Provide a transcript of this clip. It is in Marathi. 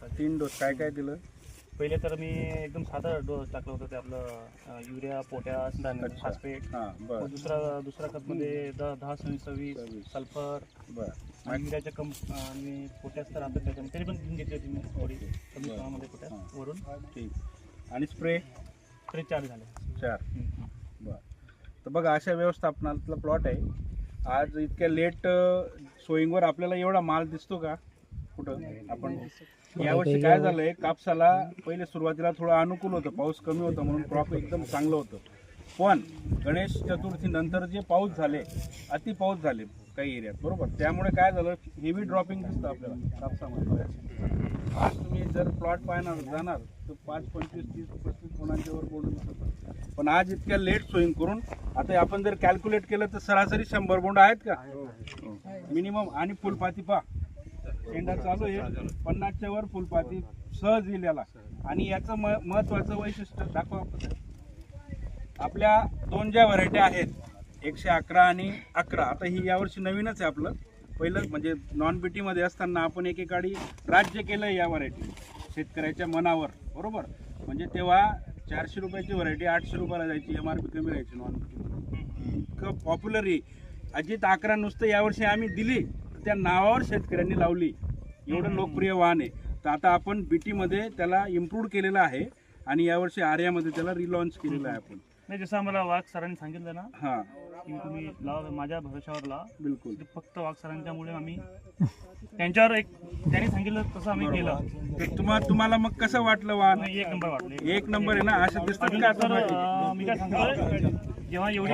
3 डोस काय काय दिलं? पहिले तर मी एकदम साधा डोस टाकलं होतं ते आपलं युरिया, पोटॅश, फॉस्फेट. बरं दुसरा खतमध्ये 10-26 सल्फर बरं आणि युरियाच्या आणि पोटॅश तर आपण त्याच्यामध्ये तरी पण घेतली होती मी थोडी कमी प्रमाणामध्ये पोटॅश वरून. ठीक. आणि स्प्रे 4 झाले. 4. बरं. तर बघा अशा व्यवस्थापनातला प्लॉट आहे. आज इतक्या लेट सोईंगवर आपल्याला एवढा माल दिसतो का कुठं? आपण यावर्षी काय झालंय, कापसाला पहिले सुरुवातीला थोडं अनुकूल होतं, पाऊस कमी होता म्हणून क्रॉप एकदम चांगलं होतं. पण गणेश चतुर्थी नंतर जे पाऊस झाले, अति पाऊस झाले काही एरियात, बरोबर, त्यामुळे काय झालं, हेवी ड्रॉपिंग दिसतं आपल्याला कापसामध्ये. आज तुम्ही जर प्लॉट पाहणार जाणार तर 5, 25, 30, 35 कोणाच्या वर बोंड दिसतात. पण आज इतक्या लेट सोईंग करून आता आपण जर कॅल्क्युलेट केलं तर सरासरी 100 बोंड आहेत का मिनिमम. आणि फुलपाती पा शेंडा चालू आहे, 50च्या वर फुलपाती सहज येईल याला. आणि याचं महत्वाचं वैशिष्ट्य दाखवा. आपल्या 2 ज्या व्हरायटी आहेत 111 आणि 11, आता ही यावर्षी नवीनच आहे. आपलं पहिलं म्हणजे नॉन बीटी मध्ये असताना आपण एकेकाळी राज्य केलं या व्हरायटी शेतकऱ्याच्या मनावर, बरोबर. म्हणजे तेव्हा 400 रुपयाची व्हरायटी 800 रुपयाला जायची, MRP कमी राहायची नॉन बीटी. इतकं पॉप्युलर आहे. अजित 11 नुसतं यावर्षी आम्ही दिली, त्या नावावर शेतकऱ्यांनी लावली, एवढं लोकप्रिय वाहन आहे. तर आता आपण बीटी मध्ये त्याला इम्प्रूव्ह केलेलं आहे आणि यावर्षी आर्यामध्ये त्याला रिलॉन्च केलेलं आहे आपण. नाही, जसं आम्हाला वाघ सरांनी सांगितलं ना हां की तुम्ही लावा, माझ्या भरोशावर लावा. बिलकुल. फक्त वाघ सरांच्यामुळे आम्ही त्यांच्यावर त्यांनी सांगितलं तसं आम्ही केलं. तर तुम्हाला मग कसं वाटलं वाहन? 1 नंबर वाटलं. 1 नंबर आहे ना. असं दिसतं का आता? मी काय सांगतो, जेव्हा एवढी